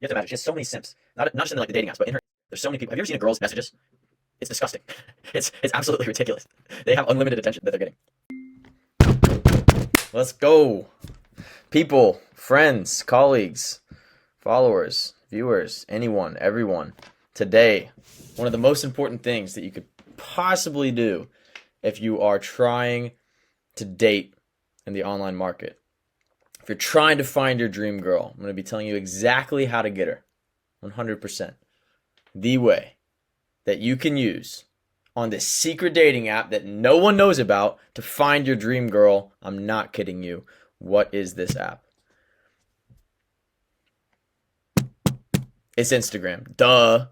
You have to imagine, she has so many simps. Not just in like the dating apps, but in her, there's so many people. Have you ever seen a girl's messages? It's disgusting. It's absolutely ridiculous. They have unlimited attention that they're getting. Let's go. People, friends, colleagues, followers, viewers, anyone, everyone. Today, one of the most important things that you could possibly do if you are trying to date in the online market. If you're trying to find your dream girl, I'm going to be telling you exactly how to get her. 100%. The way that you can use on this secret dating app that no one knows about to find your dream girl. I'm not kidding you. What is this app? It's Instagram. Duh.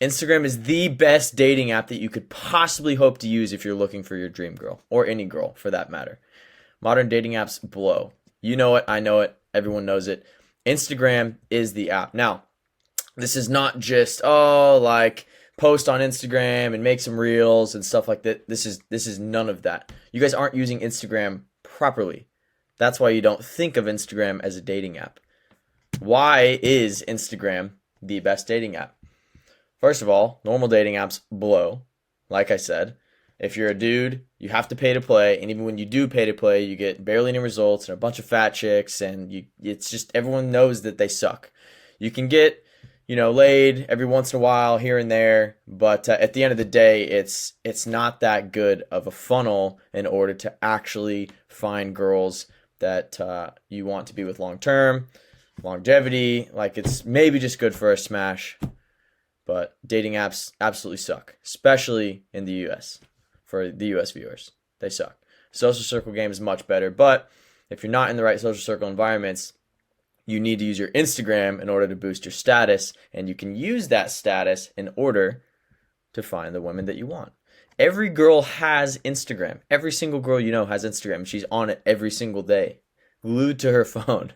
Instagram is the best dating app that you could possibly hope to use if you're looking for your dream girl, or any girl for that matter. Modern dating apps blow. You know it, I know it, everyone knows it. Instagram is the app. Now, this is not just, like post on Instagram and make some reels and stuff like that. This is none of that. You guys aren't using Instagram properly. That's why you don't think of Instagram as a dating app. Why is Instagram the best dating app? First of all, normal dating apps blow. Like I said, if you're a dude, you have to pay to play, and even when you do pay to play, you get barely any results and a bunch of fat chicks, and it's just everyone knows that they suck. You can get, laid every once in a while here and there, but at the end of the day, it's not that good of a funnel in order to actually find girls that you want to be with long term, longevity. Like, it's maybe just good for a smash, but dating apps absolutely suck, especially in the US. For the US viewers, they suck. Social circle game is much better, but if you're not in the right social circle environments, you need to use your Instagram in order to boost your status, and you can use that status in order to find the women that you want. Every girl has Instagram. Every single girl you know has Instagram. She's on it every single day, glued to her phone.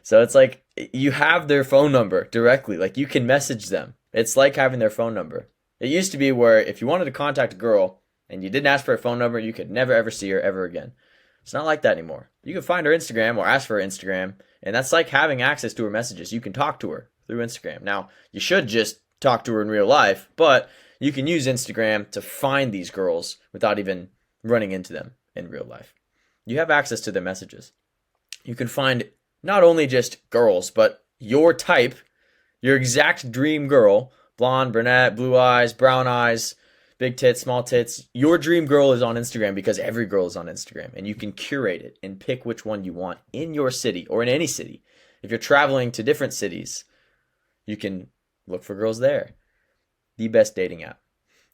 So it's like you have their phone number directly. Like, you can message them. It's like having their phone number. It used to be where if you wanted to contact a girl and you didn't ask for her phone number, you could never ever see her ever again. It's not like that anymore. You can find her Instagram or ask for her Instagram, and that's like having access to her messages. You can talk to her through Instagram. Now, you should just talk to her in real life, but you can use Instagram to find these girls without even running into them in real life. You have access to their messages. You can find not only just girls, but your type, your exact dream girl. Blonde, brunette, blue eyes, brown eyes, big tits, small tits. Your dream girl is on Instagram because every girl is on Instagram, and you can curate it and pick which one you want in your city or in any city. If you're traveling to different cities, you can look for girls there. The best dating app.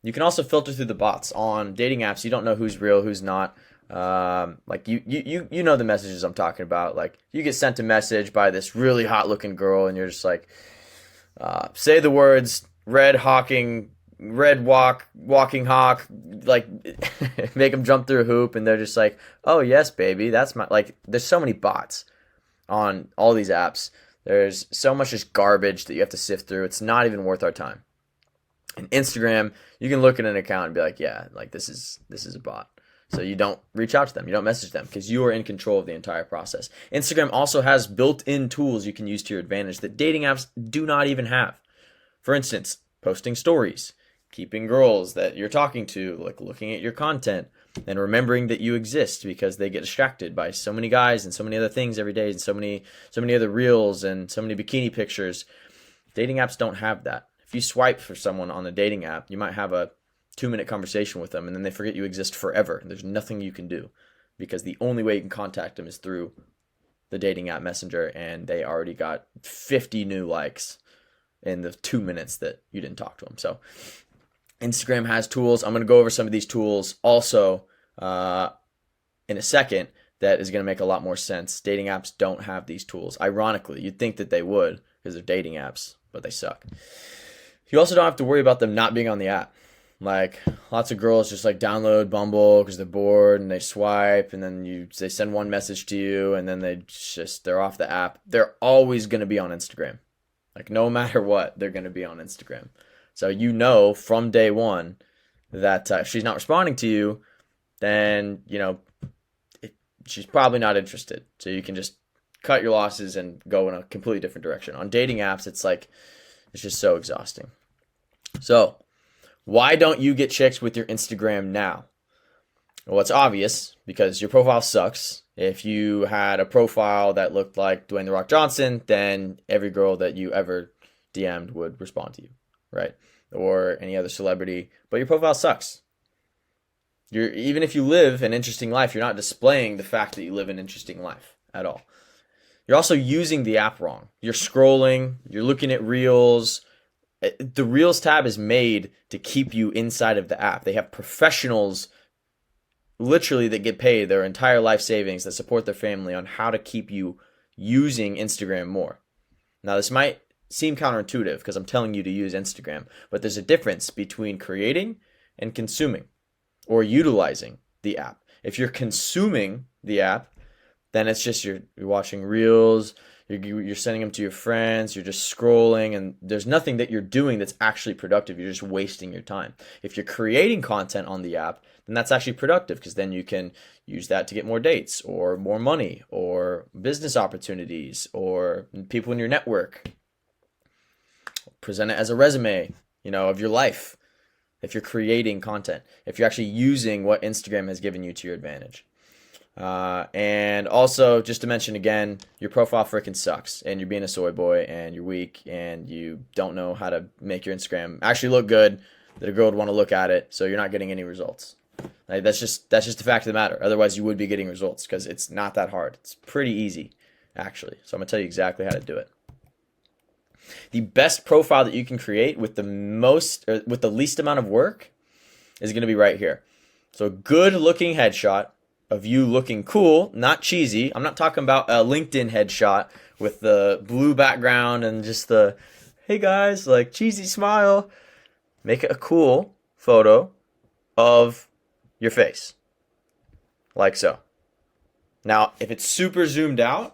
You can also filter through the bots on dating apps. You don't know who's real, who's not. Like you know the messages I'm talking about. Like, you get sent a message by this really hot looking girl, and you're just like, say the words walking hawk, like make them jump through a hoop, and they're just like, oh yes baby, that's my, like, there's so many bots on all these apps. There's so much just garbage that you have to sift through. It's not even worth our time. And Instagram, you can look at an account and be like, yeah, like this is a bot. So you don't reach out to them, you don't message them, because you are in control of the entire process. Instagram also has built-in tools you can use to your advantage that dating apps do not even have. For instance, posting stories, keeping girls that you're talking to, like looking at your content, and remembering that you exist, because they get distracted by so many guys and so many other things every day, and so many other reels and so many bikini pictures. Dating apps don't have that. If you swipe for someone on a dating app, you might have a 2-minute conversation with them, and then they forget you exist forever. There's nothing you can do, because the only way you can contact them is through the dating app messenger, and they already got 50 new likes in the 2 minutes that you didn't talk to them. So Instagram has tools. I'm going to go over some of these tools also in a second. That is going to make a lot more sense. Dating apps don't have these tools. Ironically, you'd think that they would, because they're dating apps, but they suck. You also don't have to worry about them not being on the app. Like, lots of girls just like download Bumble because they're bored, and they swipe, and then they send one message to you, and then they're off the app. They're always going to be on Instagram. Like, no matter what, they're going to be on Instagram. So you know from day one that if she's not responding to you, then she's probably not interested. So you can just cut your losses and go in a completely different direction. On dating apps, it's like, it's just so exhausting. So why don't you get chicks with your Instagram now? Well, it's obvious, because your profile sucks. If you had a profile that looked like Dwayne The Rock Johnson, then every girl that you ever DM'd would respond to you, right? Or any other celebrity, but your profile sucks. Even if you live an interesting life, you're not displaying the fact that you live an interesting life at all. You're also using the app wrong. You're scrolling, you're looking at Reels. The Reels tab is made to keep you inside of the app. They have professionals literally that get paid their entire life savings that support their family on how to keep you using Instagram more. Now, this might seem counterintuitive because I'm telling you to use Instagram, but there's a difference between creating and consuming or utilizing the app. If you're consuming the app, then it's just you're watching Reels, you're sending them to your friends, you're just scrolling, and there's nothing that you're doing that's actually productive. You're just wasting your time. If you're creating content on the app, then that's actually productive, because then you can use that to get more dates or more money or business opportunities or people in your network. Present it as a resume, of your life. If you're creating content, if you're actually using what Instagram has given you to your advantage. And also, just to mention again, your profile freaking sucks, and you're being a soy boy, and you're weak, and you don't know how to make your Instagram actually look good, that a girl would want to look at it, so you're not getting any results. Like, that's just the fact of the matter. Otherwise, you would be getting results, because it's not that hard. It's pretty easy, actually. So I'm gonna tell you exactly how to do it. The best profile that you can create with the least amount of work is going to be right here. So a good looking headshot of you looking cool, not cheesy. I'm not talking about a LinkedIn headshot with the blue background and just the, hey guys, like cheesy smile. Make it a cool photo of your face. Like so. Now, if it's super zoomed out,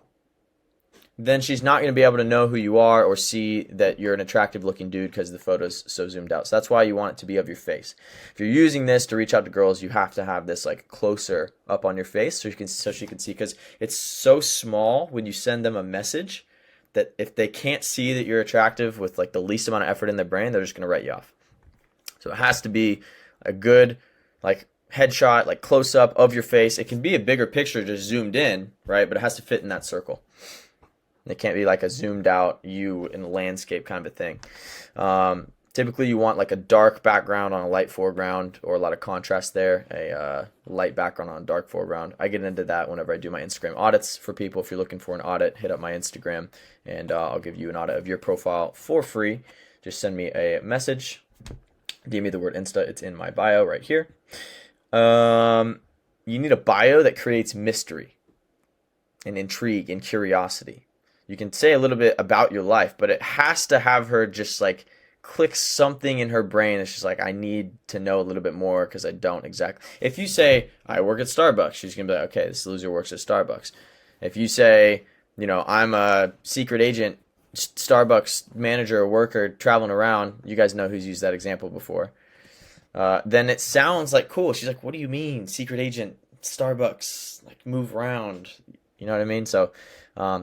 then she's not going to be able to know who you are or see that you're an attractive looking dude because the photo's so zoomed out. So that's why you want it to be of your face. If you're using this to reach out to girls, you have to have this like closer up on your face so she can see, because it's so small when you send them a message that if they can't see that you're attractive with like the least amount of effort in their brain, they're just going to write you off. So it has to be a good like headshot, like close up of your face. It can be a bigger picture just zoomed in, right? But it has to fit in that circle. It can't be like a zoomed out you in a landscape kind of a thing. Typically, you want like a dark background on a light foreground, or a lot of contrast there, a light background on a dark foreground. I get into that whenever I do my Instagram audits for people. If you're looking for an audit, hit up my Instagram, and I'll give you an audit of your profile for free. Just send me a message. DM me the word Insta. It's in my bio right here. You need a bio that creates mystery and intrigue and curiosity. You can say a little bit about your life, but it has to have her just like click something in her brain. It's just like, I need to know a little bit more because I don't exactly. If you say, I work at Starbucks, she's going to be like, okay, this loser works at Starbucks. If you say, I'm a secret agent, Starbucks manager or worker traveling around, you guys know who's used that example before. Then it sounds like cool. She's like, what do you mean, secret agent, Starbucks, like move around? You know what I mean? So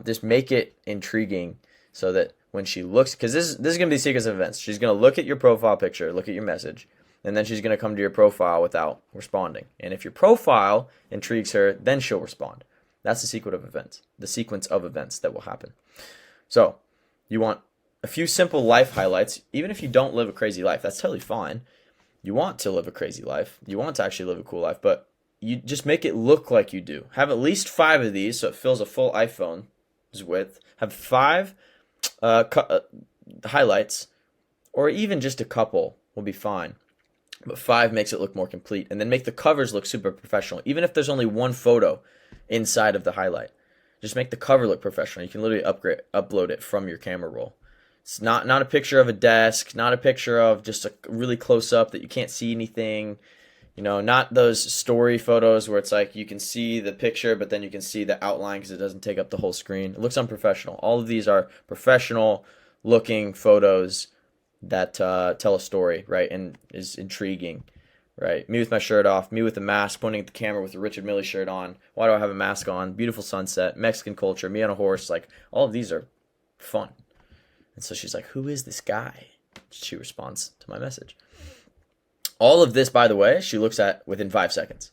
just make it intriguing so that when she looks, because this is going to be the sequence of events. She's going to look at your profile picture, look at your message, and then she's going to come to your profile without responding. And if your profile intrigues her, then she'll respond. That's the sequence of events that will happen. So you want a few simple life highlights. Even if you don't live a crazy life, that's totally fine. You want to live a crazy life. You want to actually live a cool life, but you just make it look like you do. Have at least 5 of these so it fills a full iPhone's width. Have 5 highlights, or even just a couple will be fine. But 5 makes it look more complete. And then make the covers look super professional. Even if there's only one photo inside of the highlight, just make the cover look professional. You can literally upload it from your camera roll. It's not a picture of a desk, not a picture of just a really close up that you can't see anything. Not those story photos where it's like you can see the picture, but then you can see the outline because it doesn't take up the whole screen. It looks unprofessional. All of these are professional looking photos that tell a story, right? And is intriguing, right? Me with my shirt off, me with a mask, pointing at the camera with a Richard Mille shirt on. Why do I have a mask on? Beautiful sunset, Mexican culture, me on a horse. Like, all of these are fun. And so she's like, who is this guy? She responds to my message. All of this, by the way, she looks at within 5 seconds.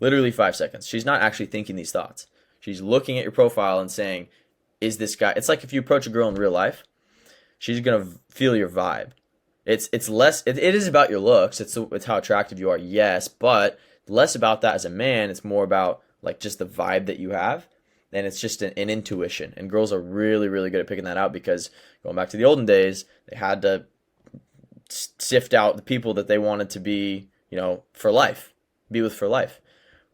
Literally 5 seconds. She's not actually thinking these thoughts. She's looking at your profile and saying, is this guy? It's like if you approach a girl in real life, she's going to feel your vibe. It's less, it is about your looks. It's how attractive you are, yes, but less about that as a man. It's more about like just the vibe that you have. And it's just an intuition. And girls are really, really good at picking that out because going back to the olden days, they had to sift out the people that they wanted to be, for life, be with for life.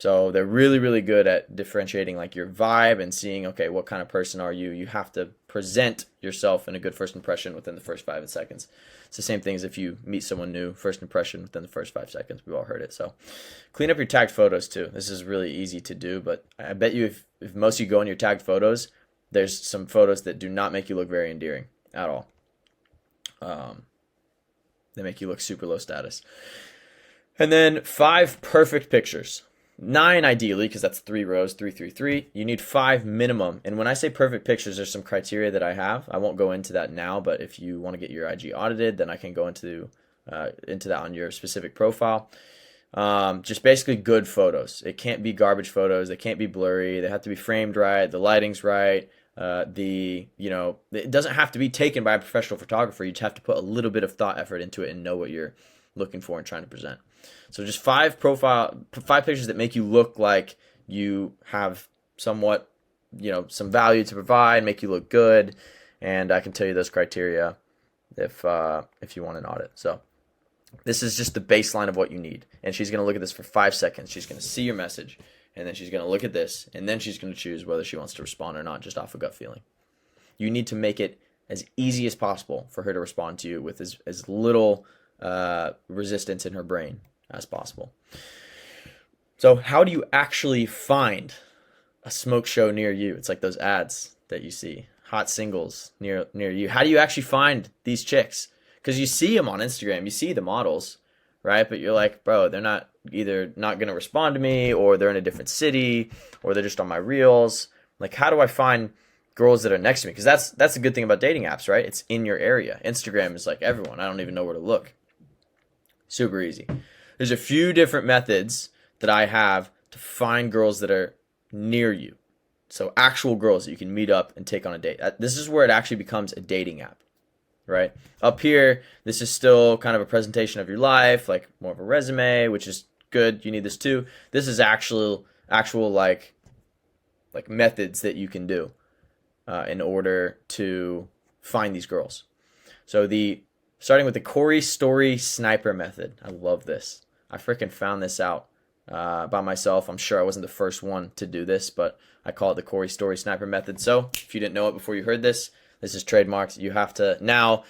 So they're really, really good at differentiating like your vibe and seeing, okay, what kind of person are you? You have to present yourself in a good first impression within the first 5 seconds. It's the same thing as if you meet someone new, first impression within the first 5 seconds. We've all heard it. So clean up your tagged photos too. This is really easy to do, but I bet you if most of you go in your tagged photos, there's some photos that do not make you look very endearing at all. They make you look super low status. And then 5 perfect pictures. 9 ideally, because that's 3 rows, 3, 3, 3. You need 5 minimum. And when I say perfect pictures, there's some criteria that I have. I won't go into that now, but if you want to get your IG audited, then I can go into that on your specific profile. Just basically good photos. It can't be garbage photos. They can't be blurry. They have to be framed right. The lighting's right. It doesn't have to be taken by a professional photographer. You just have to put a little bit of thought effort into it and know what you're looking for and trying to present. So just 5 pictures that make you look like you have somewhat, some value to provide, make you look good. And I can tell you those criteria if you want an audit. So this is just the baseline of what you need. And she's going to look at this for 5 seconds. She's going to see your message. And then she's going to look at this. And then she's going to choose whether she wants to respond or not, just off a gut feeling. You need to make it as easy as possible for her to respond to you with as little resistance in her brain as possible. So how do you actually find a smoke show near you? It's like those ads that you see, hot singles near you. How do you actually find these chicks? Because you see them on Instagram, you see the models, right? But you're like, bro, they're not going to respond to me, or they're in a different city, or they're just on my reels. Like, how do I find girls that are next to me? Because that's a good thing about dating apps, right? It's in your area. Instagram is like everyone. I don't even know where to look. Super easy. There's a few different methods that I have to find girls that are near you. So actual girls that you can meet up and take on a date. This is where it actually becomes a dating app, right? Up here, this is still kind of a presentation of your life, like more of a resume, which is good. You need this too. This is actual like methods that you can do in order to find these girls. So starting with the Corey Story Sniper method. I love this. I freaking found this out by myself. I'm sure I wasn't the first one to do this, but I call it the Corey Story Sniper method. So if you didn't know it before you heard this is trademarked. You have to now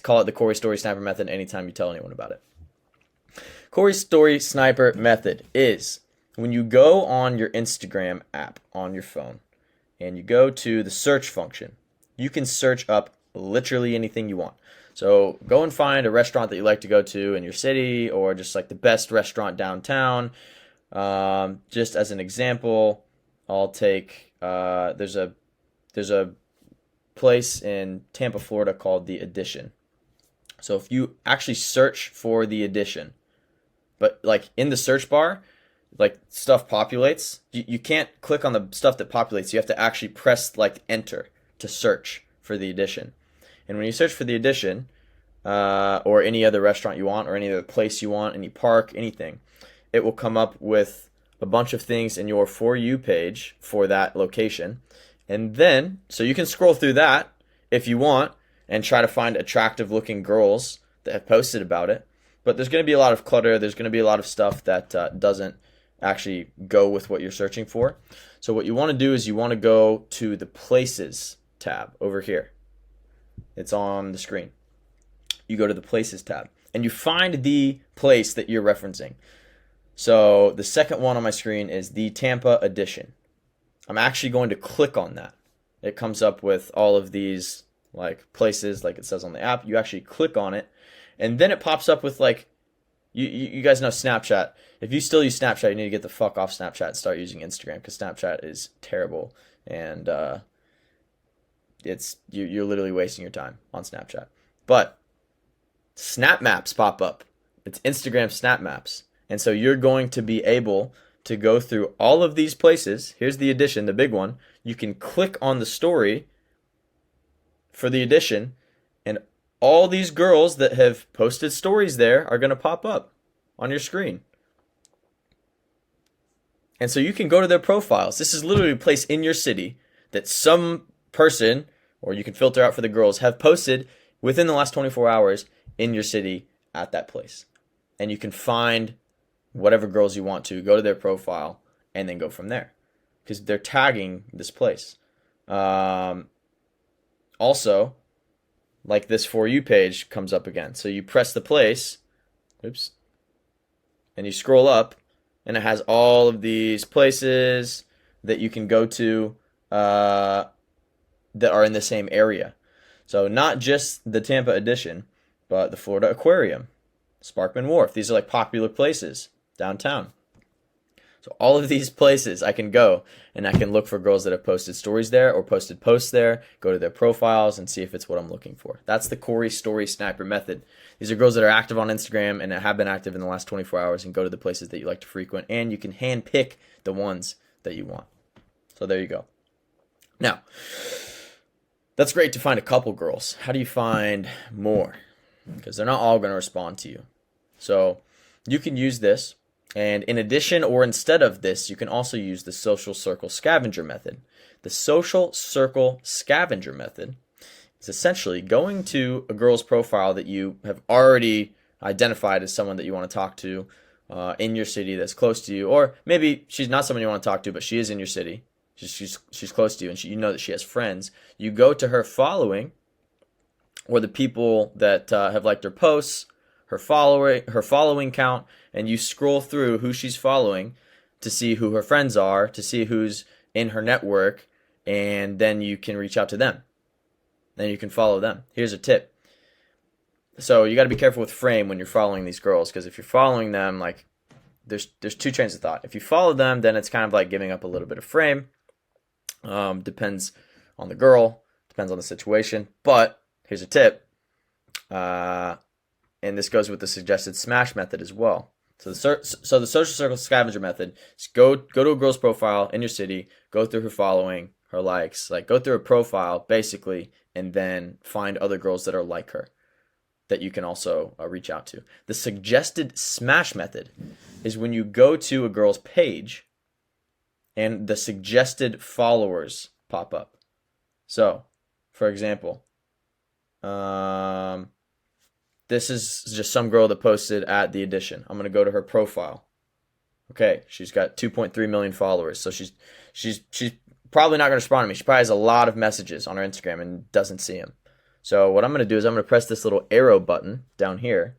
call it the Corey Story Sniper method anytime you tell anyone about it. Corey Story Sniper method is when you go on your Instagram app on your phone and you go to the search function, you can search up literally anything you want. So go and find a restaurant that you like to go to in your city, or just like the best restaurant downtown. Just as an example, I'll take there's a place in Tampa, Florida called The Addition. So if you actually search for The Addition, but like in the search bar, like stuff populates, you can't click on the stuff that populates. You have to actually press like enter to search for The Addition. And when you search for The Addition, or any other restaurant you want, or any other place you want, any park, anything, it will come up with a bunch of things in your For You page for that location. And then, so you can scroll through that if you want and try to find attractive looking girls that have posted about it. But there's going to be a lot of clutter. There's going to be a lot of stuff that doesn't actually go with what you're searching for. So what you want to do is you want to go to the Places tab over here. It's on the screen. You go to the Places tab and you find the place that you're referencing. So the second one on my screen is the Tampa Edition. I'm actually going to click on that. It comes up with all of these like places, like it says on the app. You actually click on it, and then it pops up with like You guys know Snapchat. If you still use Snapchat, you need to get the fuck off Snapchat and start using Instagram because Snapchat is terrible and you're literally wasting your time on Snapchat. But Snap Maps pop up. It's Instagram Snap Maps. And so you're going to be able to go through all of these places. Here's the addition, the big one. You can click on the story for the addition, and all these girls that have posted stories there are going to pop up on your screen. And so you can go to their profiles. This is literally a place in your city that some person, or you can filter out for the girls, have posted within the last 24 hours in your city at that place. And you can find whatever girls you want to, go to their profile, and then go from there. Because they're tagging this place. Also, like this For You page comes up again. So you press the place, and you scroll up, and it has all of these places that you can go to that are in the same area. So not just the Tampa edition, but the Florida Aquarium, Sparkman Wharf. These are like popular places downtown. So all of these places I can go and I can look for girls that have posted stories there or posted posts there, go to their profiles and see if it's what I'm looking for. That's the Corey Story Sniper method. These are girls that are active on Instagram and have been active in the last 24 hours and go to the places that you like to frequent, and you can hand pick the ones that you want. So there you go. Now, that's great to find a couple girls. How do you find more? Because they're not all going to respond to you. So you can use this. And in addition or instead of this, you can also use the social circle scavenger method. The social circle scavenger method is essentially going to a girl's profile that you have already identified as someone that you want to talk to in your city that's close to you. Or maybe she's not someone you want to talk to, but she is in your city. She's close to you, and you know that she has friends. You go to her following, or the people that have liked her posts, her following count, and you scroll through who she's following to see who her friends are, to see who's in her network, and then you can reach out to them. Then you can follow them. Here's a tip. So you got to be careful with frame when you're following these girls, because if you're following them, like there's two trains of thought. If you follow them, then it's kind of like giving up a little bit of frame. Depends on the girl, depends on the situation. But here's a tip. And this goes with the suggested smash method as well. So the social circle scavenger method is go to a girl's profile in your city, go through her following, her likes, like go through a profile basically, and then find other girls that are like her that you can also reach out to. The suggested smash method is when you go to a girl's page and the suggested followers pop up. So, for example, this is just some girl that posted at the edition. I'm going to go to her profile. Okay, she's got 2.3 million followers. So she's probably not going to respond to me. She probably has a lot of messages on her Instagram and doesn't see them. So what I'm going to do is I'm going to press this little arrow button down here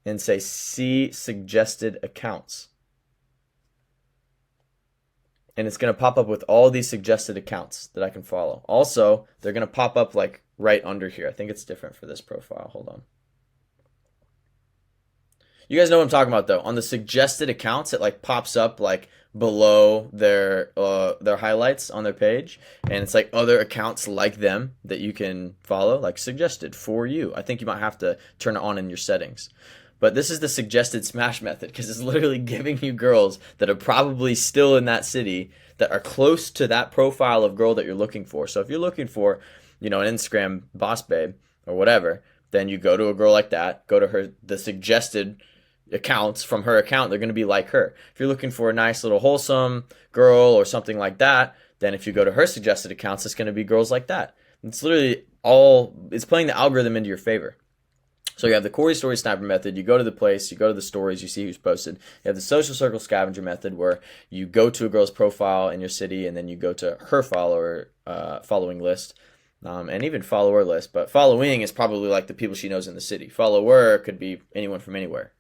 and say see suggested accounts. And it's going to pop up with all these suggested accounts that I can follow. Also, they're going to pop up like right under here. I think it's different for this profile. Hold on. You guys know what I'm talking about though. On the suggested accounts, it like pops up like below their highlights on their page, and it's like other accounts like them that you can follow, like suggested for you. I think you might have to turn it on in your settings. But this is the suggested smash method because it's literally giving you girls that are probably still in that city that are close to that profile of girl that you're looking for. So if you're looking for, an Instagram boss babe or whatever, then you go to a girl like that, go to the suggested accounts from her account, they're going to be like her. If you're looking for a nice little wholesome girl or something like that, then if you go to her suggested accounts, it's going to be girls like that. It's literally it's playing the algorithm into your favor. So you have the Corey Story Sniper method. You go to the place, you go to the stories, you see who's posted. You have the social circle scavenger method where you go to a girl's profile in your city and then you go to her following list, and even follower list. But following is probably like the people she knows in the city. Follower could be anyone from anywhere,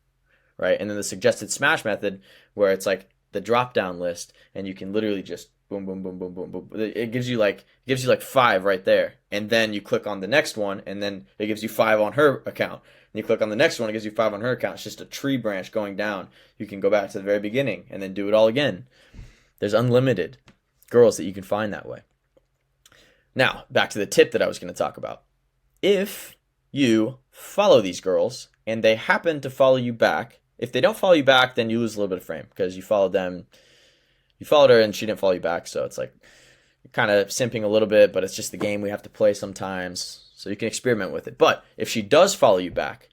right? And then the suggested smash method where it's like the drop down list and you can literally just boom, boom, boom, boom, boom, boom. It gives you like 5 right there, and then you click on the next one, and then it gives you 5 on her account. And you click on the next one, it gives you 5 on her account. It's just a tree branch going down. You can go back to the very beginning and then do it all again. There's unlimited girls that you can find that way. Now, back to the tip that I was going to talk about. If you follow these girls and they happen to follow you back, if they don't follow you back, then you lose a little bit of frame because you followed them. You followed her and she didn't follow you back, so it's like you're kind of simping a little bit, but it's just the game we have to play sometimes, so you can experiment with it. But if she does follow you back,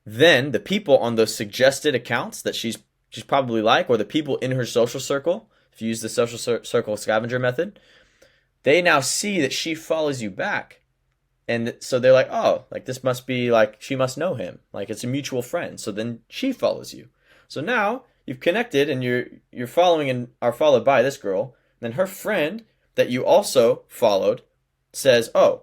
then the people on those suggested accounts that she's probably like, or the people in her social circle, if you use the social circle scavenger method, they now see that she follows you back. And so they're like, oh, like this must be like, she must know him. Like it's a mutual friend. So then she follows you. So now you've connected and you're following and are followed by this girl. Then her friend that you also followed says, oh,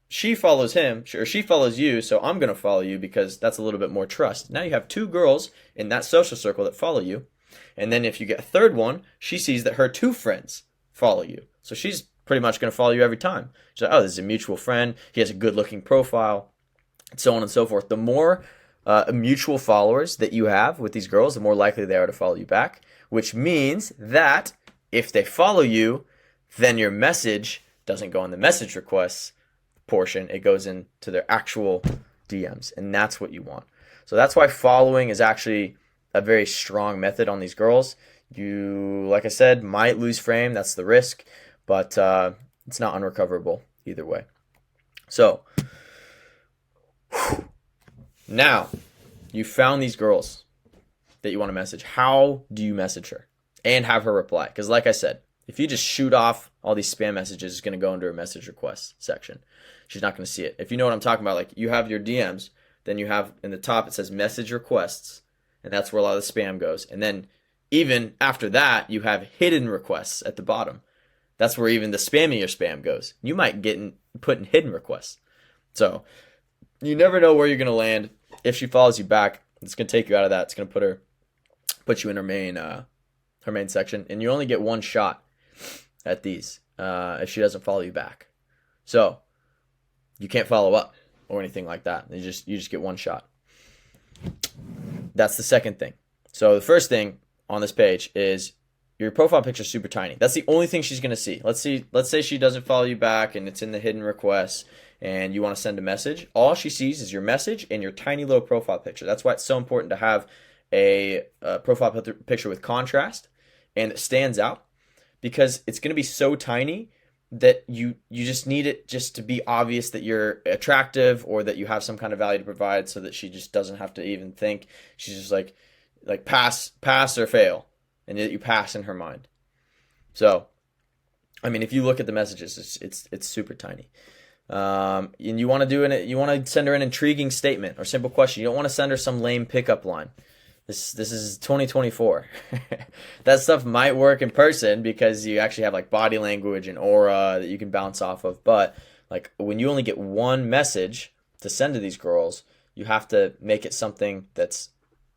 she follows him, or she follows you, so I'm going to follow you because that's a little bit more trust. Now you have 2 girls in that social circle that follow you. And then if you get a third one, she sees that her 2 friends follow you. So she's pretty much going to follow you every time. She's like, oh, this is a mutual friend. He has a good looking profile, and so on and so forth. The more mutual followers that you have with these girls, the more likely they are to follow you back, which means that if they follow you, then your message doesn't go in the message requests portion. It goes into their actual DMs, and that's what you want. So that's why following is actually a very strong method on these girls. You, like I said, might lose frame. That's the risk, but it's not unrecoverable either way. So now you found these girls that you want to message. How do you message her and have her reply? Because like I said, if you just shoot off all these spam messages, it's going to go into her message requests section. She's not going to see it. If you know what I'm talking about, like you have your DMs, then you have in the top, it says message requests, and that's where a lot of the spam goes. And then even after that, you have hidden requests at the bottom. That's where even the spammier spam goes. You might get put in hidden requests. So you never know where you're going to land. If she follows you back, it's going to take you out of that. It's going to put you in her main section, and you only get one shot at these if she doesn't follow you back. So you can't follow up or anything like that. You just get one shot. That's the second thing. So the first thing on this page is your profile picture is super tiny. That's the only thing she's going to see. Let's say she doesn't follow you back and it's in the hidden requests and you want to send a message. All she sees is your message and your tiny little profile picture. That's why it's so important to have a profile picture with contrast and it stands out, because it's going to be so tiny that you just need it just to be obvious that you're attractive or that you have some kind of value to provide, so that she just doesn't have to even think. She's just like pass or fail, and that you pass in her mind. So, I mean, if you look at the messages, it's super tiny. And you want to send her an intriguing statement or simple question. You don't want to send her some lame pickup line. This is 2024. That stuff might work in person because you actually have like body language and aura that you can bounce off of. But like when you only get one message to send to these girls, you have to make it something that's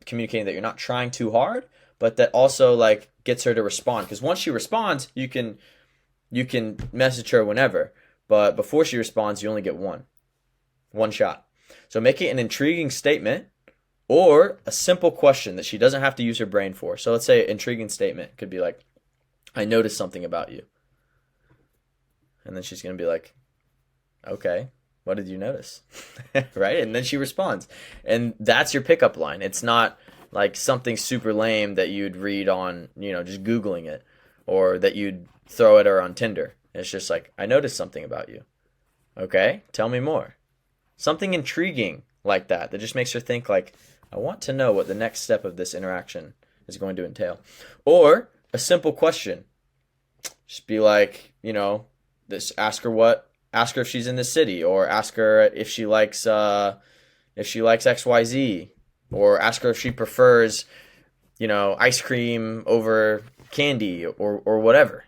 communicating that you're not trying too hard, but that also like gets her to respond. Because once she responds, you can message her whenever. But before she responds, you only get one shot. So make it an intriguing statement or a simple question that she doesn't have to use her brain for. So let's say an intriguing statement could be like, I noticed something about you. And then she's going to be like, okay, what did you notice? Right? And then she responds. And that's your pickup line. It's not like something super lame that you'd read on, just Googling it, or that you'd throw at her on Tinder. It's just like, I noticed something about you. Okay, tell me more. Something intriguing like that just makes her think like, I want to know what the next step of this interaction is going to entail. Or a simple question. Just be like, ask her if she's in the city, or ask her if she likes XYZ, or ask her if she prefers, ice cream over candy or whatever.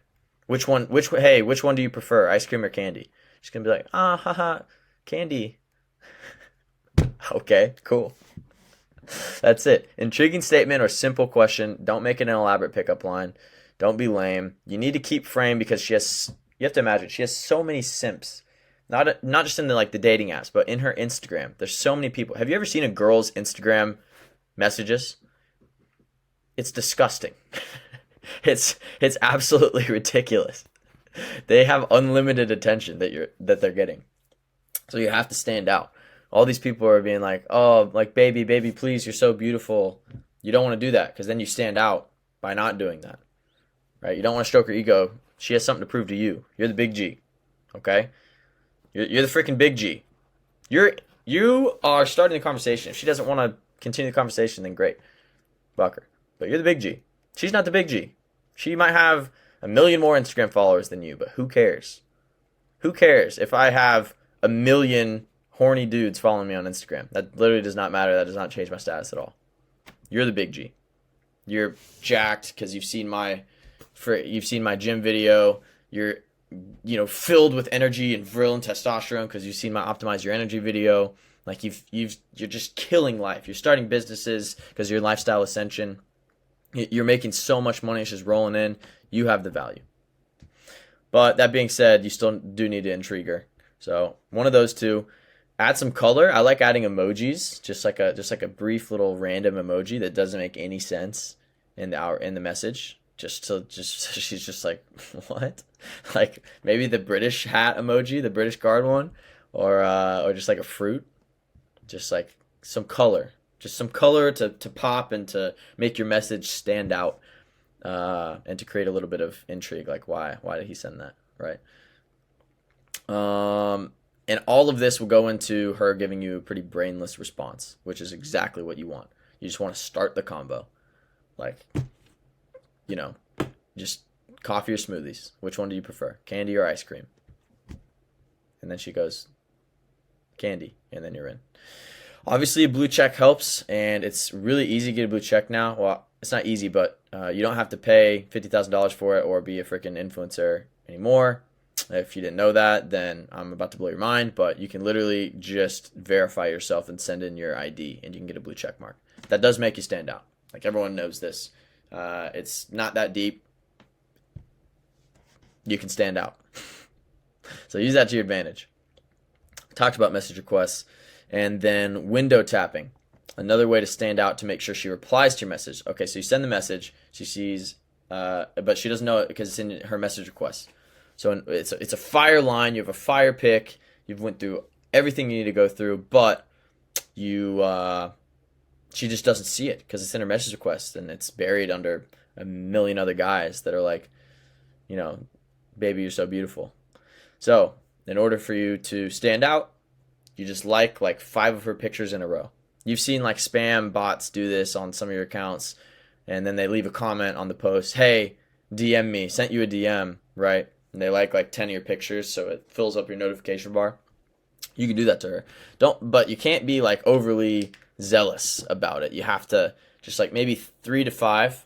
Which one do you prefer, ice cream or candy? She's going to be like, haha, candy. Okay, cool. That's it. Intriguing statement or simple question. Don't make it an elaborate pickup line. Don't be lame. You need to keep frame because you have to imagine, she has so many simps. Not just in the dating apps, but in her Instagram. There's so many people. Have you ever seen a girl's Instagram messages? It's disgusting. It's absolutely ridiculous. They have unlimited attention that they're getting. So you have to stand out. All these people are being like, "Oh, like baby, please, you're so beautiful." You don't want to do that because then you stand out by not doing that. Right? You don't want to stroke her ego. She has something to prove to you. You're the big G. Okay? You're the freaking big G. You are starting the conversation. If she doesn't want to continue the conversation, then great. Fuck her. But you're the big G. She's not the big G. She might have 1 million more Instagram followers than you, but who cares? Who cares if I have 1 million horny dudes following me on Instagram? That literally does not matter. That does not change my status at all. You're the big G. You're jacked because you've seen my gym video. You're filled with energy and vril and testosterone because you've seen my optimize your energy video. Like you're just killing life. You're starting businesses because your lifestyle ascension. You're making so much money, it's just rolling in. You have the value. But that being said, you still do need to intrigue her. So one of those two. Add some color. I like adding emojis, just like a brief little random emoji that doesn't make any sense in the message. Just she's just like, what? Like maybe the British hat emoji, the British guard one, or just like a fruit, just like some color. Just some color to pop and to make your message stand out, and to create a little bit of intrigue. Like, why did he send that, right? And all of this will go into her giving you a pretty brainless response, which is exactly what you want. You just want to start the combo. Like, just coffee or smoothies. Which one do you prefer, candy or ice cream? And then she goes, candy, and then you're in. Obviously, a blue check helps, and it's really easy to get a blue check now. Well, it's not easy, but you don't have to pay $50,000 for it or be a freaking influencer anymore. If you didn't know that, then I'm about to blow your mind, but you can literally just verify yourself and send in your ID, and you can get a blue check mark. That does make you stand out. Like, everyone knows this. It's not that deep. You can stand out. So use that to your advantage. Talked about message requests. And then window tapping. Another way to stand out to make sure she replies to your message. Okay, so you send the message. She sees, but she doesn't know it because it's in her message request. So it's a fire line. You have a fire pick. You've went through everything you need to go through, but she just doesn't see it because it's in her message request and it's buried under a million other guys that are like, baby, you're so beautiful. So in order for you to stand out, you just like 5 of her pictures in a row. You've seen like spam bots do this on some of your accounts, and then they leave a comment on the post, hey, DM me, sent you a DM, right? And they like 10 of your pictures, so it fills up your notification bar. You can do that to her. But you can't be like overly zealous about it. You have to just like maybe 3 to 5,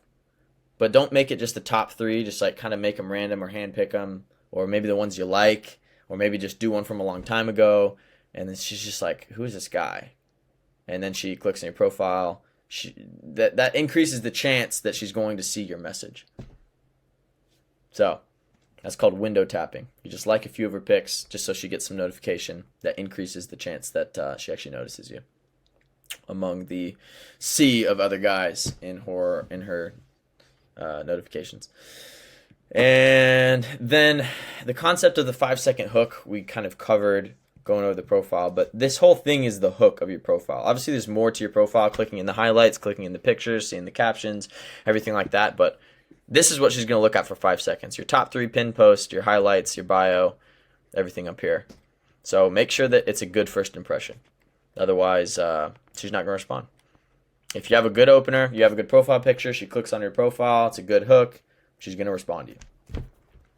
but don't make it just the top 3. Just like kind of make them random or handpick them, or maybe the ones you like, or maybe just do one from a long time ago. And then she's just like, who is this guy? And then she clicks on your profile. That increases the chance that she's going to see your message. So that's called window tapping. You just like a few of her pics just so she gets some notification. That increases the chance that she actually notices you among the sea of other guys in her notifications. And then the concept of the 5-second hook we kind of covered going over the profile, but this whole thing is the hook of your profile. Obviously, there's more to your profile, clicking in the highlights, clicking in the pictures, seeing the captions, everything like that, but this is what she's going to look at for 5 seconds. Your top 3 pin posts, your highlights, your bio, everything up here. So make sure that it's a good first impression. Otherwise, she's not going to respond. If you have a good opener, you have a good profile picture, she clicks on your profile, it's a good hook, she's going to respond to you.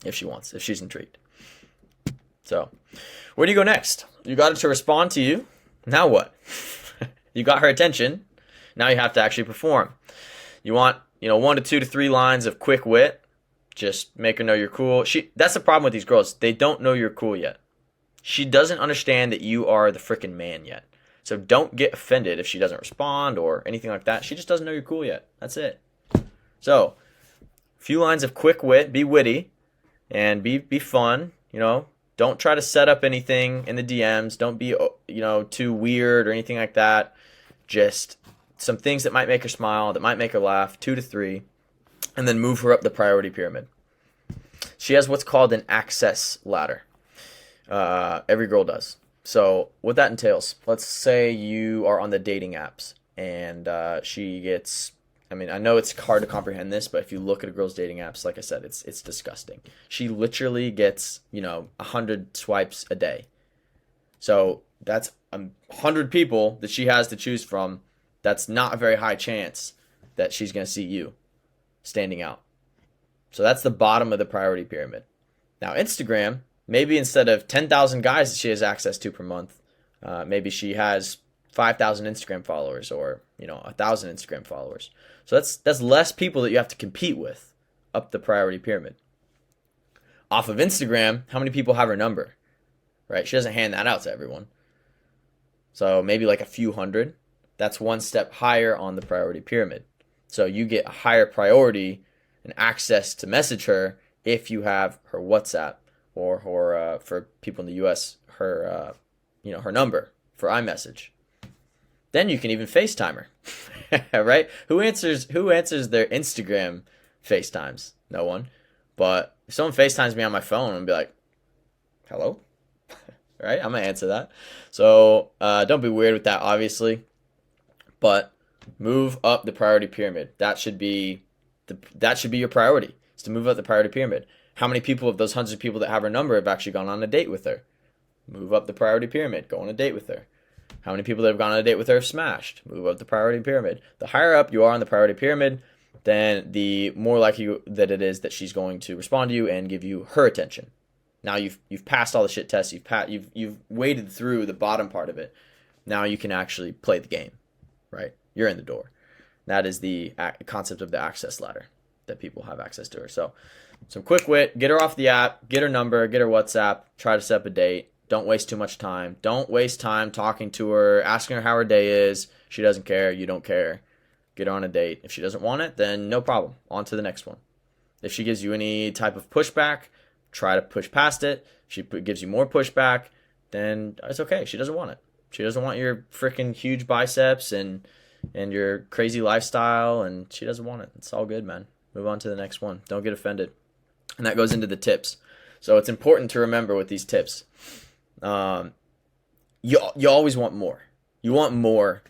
If she's intrigued. So, where do you go next? You got her to respond to you. Now what? You got her attention. Now you have to actually perform. You want, 1 to 2 to 3 lines of quick wit. Just make her know you're cool. That's the problem with these girls. They don't know you're cool yet. She doesn't understand that you are the freaking man yet. So don't get offended if she doesn't respond or anything like that. She just doesn't know you're cool yet. That's it. So, few lines of quick wit, be witty, and be fun. Don't try to set up anything in the DMs. Don't be too weird or anything like that. Just some things that might make her smile, that might make her laugh, 2 to 3, and then move her up the priority pyramid. She has what's called an access ladder. Every girl does. So what that entails, let's say you are on the dating apps and she gets, I know it's hard to comprehend this, but if you look at a girl's dating apps, like I said, it's disgusting. She literally gets, 100 swipes a day. So that's 100 people that she has to choose from. That's not a very high chance that she's going to see you standing out. So that's the bottom of the priority pyramid. Now, Instagram, maybe instead of 10,000 guys that she has access to per month, maybe she has 5,000 Instagram followers or, 1,000 Instagram followers. So that's less people that you have to compete with up the priority pyramid. Off of Instagram, how many people have her number? Right? She doesn't hand that out to everyone. So maybe like a few hundred. That's one step higher on the priority pyramid. So you get a higher priority and access to message her if you have her WhatsApp or her, for people in the US, her, her number for iMessage. Then you can even FaceTime her, right? Who answers their Instagram FaceTimes? No one. But if someone FaceTimes me on my phone, I'm gonna be like, hello? Right? I'm gonna answer that. So don't be weird with that, obviously. But move up the priority pyramid. That should be your priority. Is to move up the priority pyramid. How many people of those hundreds of people that have her number have actually gone on a date with her? Move up the priority pyramid. Go on a date with her. How many people that have gone on a date with her have smashed? Move up the priority pyramid. The higher up you are on the priority pyramid, then the more likely that it is that she's going to respond to you and give you her attention. Now you've passed all the shit tests. You've waded through the bottom part of it. Now you can actually play the game, right? You're in the door. That is the concept of the access ladder, that people have access to her. So some quick wit, get her off the app, get her number, get her WhatsApp, try to set up a date. Don't waste too much time. Don't waste time talking to her, asking her how her day is. She doesn't care. You don't care. Get her on a date. If she doesn't want it, then no problem. On to the next one. If she gives you any type of pushback, try to push past it. If she gives you more pushback, then it's okay. She doesn't want it. She doesn't want your freaking huge biceps and your crazy lifestyle, and she doesn't want it. It's all good, man. Move on to the next one. Don't get offended. And that goes into the tips. So it's important to remember with these tips. You always want more. You want more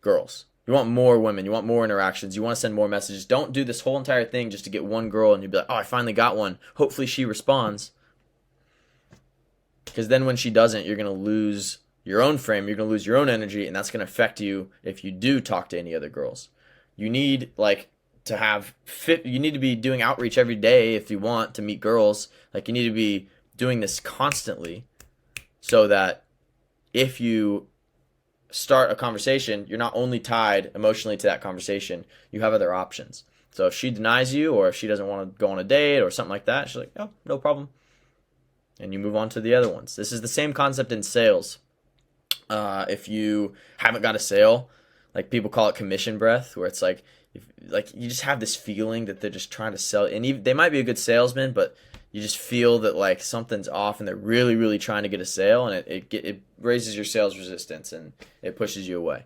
girls. You want more women. You want more interactions. You want to send more messages. Don't do this whole entire thing just to get one girl and you'll be like, oh, I finally got one. Hopefully she responds. Because then when she doesn't, you're going to lose your own frame. You're going to lose your own energy, and that's going to affect you if you do talk to any other girls. You need you need to be doing outreach every day if you want to meet girls. Like, you need to be doing this constantly so that if you start a conversation, you're not only tied emotionally to that conversation, you have other options. So if she denies you, or if she doesn't want to go on a date or something like that, she's like, oh, no problem. And you move on to the other ones. This is the same concept in sales. If you haven't got a sale, like people call it commission breath, where it's like you just have this feeling that they're just trying to sell, and even, they might be a good salesman, but you just feel that like something's off, and they're really, really trying to get a sale, and it raises your sales resistance and it pushes you away.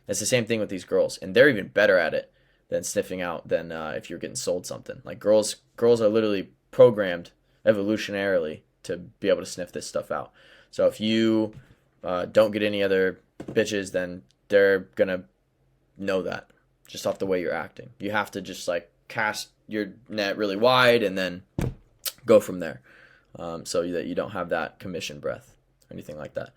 It's the same thing with these girls, and they're even better at it than sniffing out than if you're getting sold something. Like girls are literally programmed evolutionarily to be able to sniff this stuff out. So if you don't get any other bitches, then they're gonna know that just off the way you're acting. You have to just like cast your net really wide and then go from there, so that you don't have that commission breath or anything like that.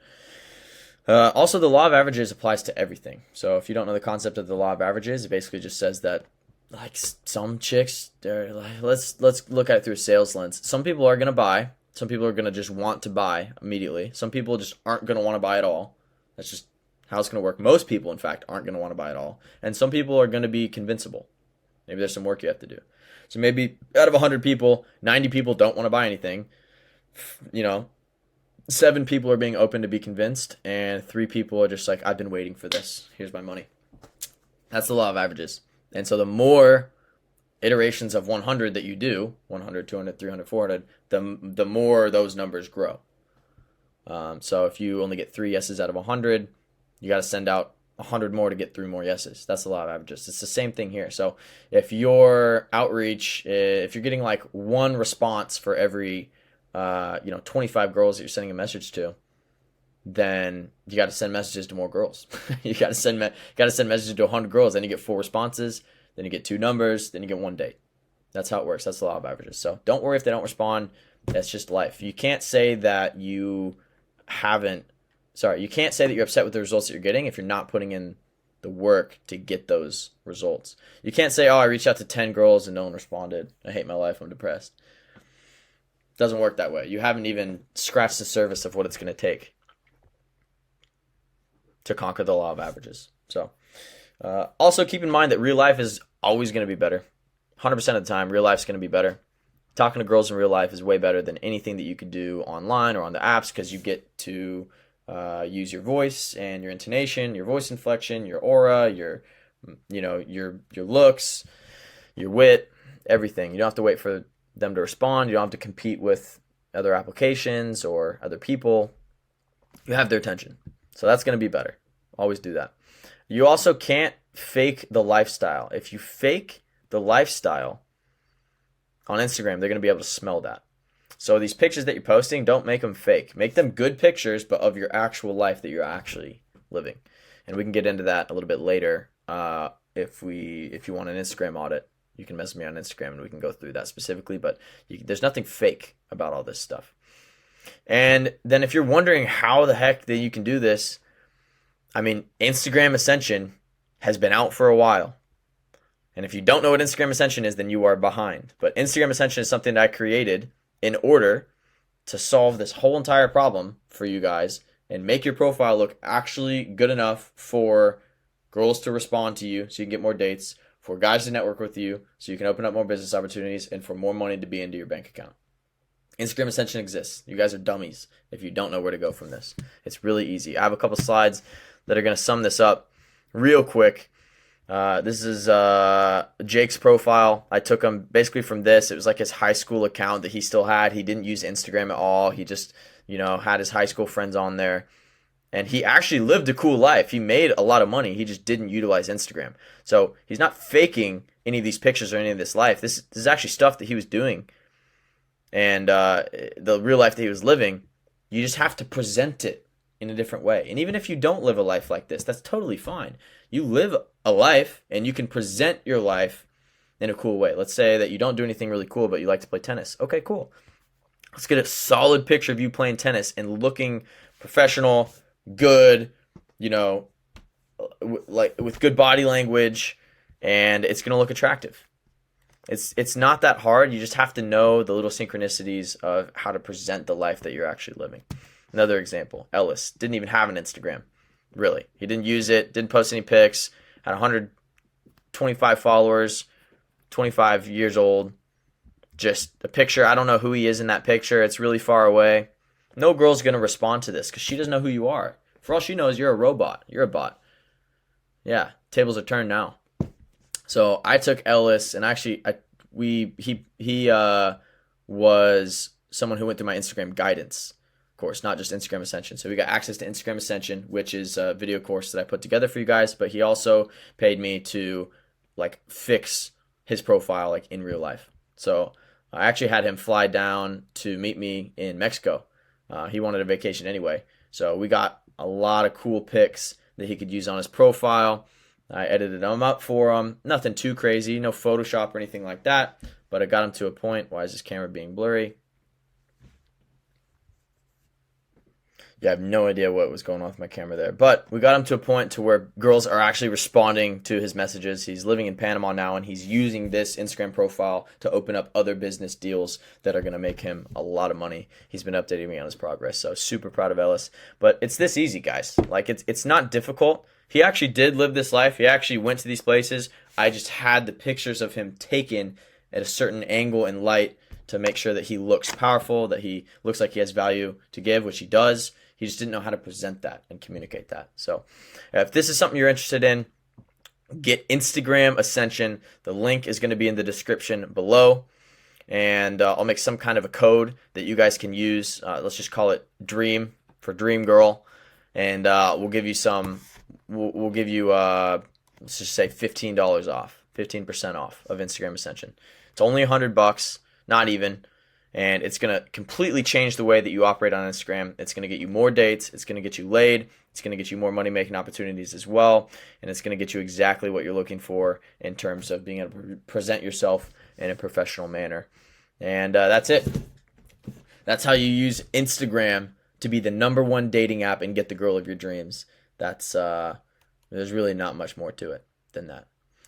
Also, the law of averages applies to everything. So if you don't know the concept of the law of averages, it basically just says that like some chicks, they're like, let's look at it through a sales lens. Some people are gonna buy. Some people are gonna just want to buy immediately. Some people just aren't gonna want to buy at all. That's just how it's gonna work. Most people, in fact, aren't gonna want to buy at all. And some people are gonna be convincible. Maybe there's some work you have to do. So maybe out of 100 people, 90 people don't want to buy anything. 7 people are being open to be convinced, and 3 people are just like, I've been waiting for this. Here's my money. That's the law of averages. And so the more iterations of 100 that you do, 100, 200, 300, 400, the more those numbers grow. So if you only get 3 yeses out of 100, you got to send out 100 more to get 3 more yeses. That's the law of averages. It's the same thing here. So if your outreach, if you're getting like 1 response for every 25 girls that you're sending a message to, then you got to send messages to more girls. You got to send messages to 100 girls. Then you get 4 responses. Then you get 2 numbers. Then you get 1 date. That's how it works. That's the law of averages. So don't worry if they don't respond. That's just life. You can't say that you can't say that you're upset with the results that you're getting if you're not putting in the work to get those results. You can't say, oh, I reached out to 10 girls and no one responded. I hate my life. I'm depressed. It doesn't work that way. You haven't even scratched the surface of what it's going to take to conquer the law of averages. So also keep in mind that real life is always going to be better. 100% of the time, real life is going to be better. Talking to girls in real life is way better than anything that you could do online or on the apps, because you get to use your voice and your intonation, your voice inflection, your aura, your looks, your wit, everything. You don't have to wait for them to respond. You don't have to compete with other applications or other people. You have their attention. So that's going to be better. Always do that. You also can't fake the lifestyle. If you fake the lifestyle on Instagram, they're going to be able to smell that. So these pictures that you're posting, don't make them fake. Make them good pictures, but of your actual life that you're actually living. And we can get into that a little bit later. If you want an Instagram audit, you can message me on Instagram and we can go through that specifically. But there's nothing fake about all this stuff. And then if you're wondering how the heck that you can do this, I mean, Instagram Ascension has been out for a while. And if you don't know what Instagram Ascension is, then you are behind. But Instagram Ascension is something that I created in order to solve this whole entire problem for you guys and make your profile look actually good enough for girls to respond to you so you can get more dates, for guys to network with you so you can open up more business opportunities, and for more money to be into your bank account. Instagram Ascension exists. You guys are dummies if you don't know where to go from this. It's really easy. I have a couple slides that are going to sum this up real quick. This is Jake's profile. I took him basically from this. It was like his high school account that he still had. He didn't use Instagram at all. He just, had his high school friends on there. And he actually lived a cool life. He made a lot of money. He just didn't utilize Instagram. So he's not faking any of these pictures or any of this life. This is actually stuff that he was doing. And the real life that he was living, you just have to present it in a different way. And even if you don't live a life like this, that's totally fine. You live a life and you can present your life in a cool way. Let's say that you don't do anything really cool, but you like to play tennis. Okay, cool. Let's get a solid picture of you playing tennis and looking professional, good, like with good body language, and it's going to look attractive. It's not that hard. You just have to know the little synchronicities of how to present the life that you're actually living. Another example, Ellis didn't even have an Instagram, really. He didn't use it, didn't post any pics, had 125 followers, 25 years old, just a picture. I don't know who he is in that picture. It's really far away. No girl's going to respond to this because she doesn't know who you are. For all she knows, you're a robot. You're a bot. Yeah, tables are turned now. So I took Ellis, and actually, he was someone who went through my Instagram guidance course, not just Instagram Ascension. So we got access to Instagram Ascension, which is a video course that I put together for you guys. But he also paid me to fix his profile in real life. So I actually had him fly down to meet me in Mexico. He wanted a vacation anyway. So we got a lot of cool pics that he could use on his profile. I edited them up for him. Nothing too crazy, no Photoshop or anything like that. But I got him to a point. Why is this camera being blurry? Yeah, I have no idea what was going on with my camera there. But we got him to a point to where girls are actually responding to his messages. He's living in Panama now, and he's using this Instagram profile to open up other business deals that are going to make him a lot of money. He's been updating me on his progress, so super proud of Ellis. But it's this easy, guys. It's not difficult. He actually did live this life. He actually went to these places. I just had the pictures of him taken at a certain angle and light to make sure that he looks powerful, that he looks like he has value to give, which he does. He just didn't know how to present that and communicate that. So if this is something you're interested in, get Instagram Ascension. The link is going to be in the description below. And I'll make some kind of a code that you guys can use. Let's just call it DREAM for Dream Girl. And we'll give you some, we'll give you, let's just say $15 off, 15% off of Instagram Ascension. It's only $100, not even. And it's going to completely change the way that you operate on Instagram. It's going to get you more dates. It's going to get you laid. It's going to get you more money-making opportunities as well. And it's going to get you exactly what you're looking for in terms of being able to present yourself in a professional manner. And that's it. That's how you use Instagram to be the #1 dating app and get the girl of your dreams. That's there's really not much more to it than that.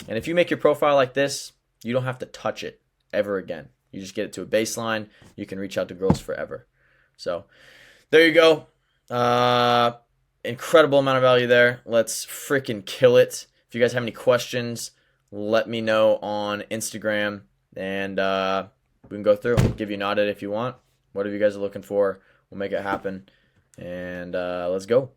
And if you make your profile like this, you don't have to touch it ever again. You just get it to a baseline. You can reach out to girls forever. So there you go. Incredible amount of value there. Let's freaking kill it. If you guys have any questions, let me know on Instagram, and we can go through. I'll give you an audit if you want. Whatever you guys are looking for, we'll make it happen. And let's go.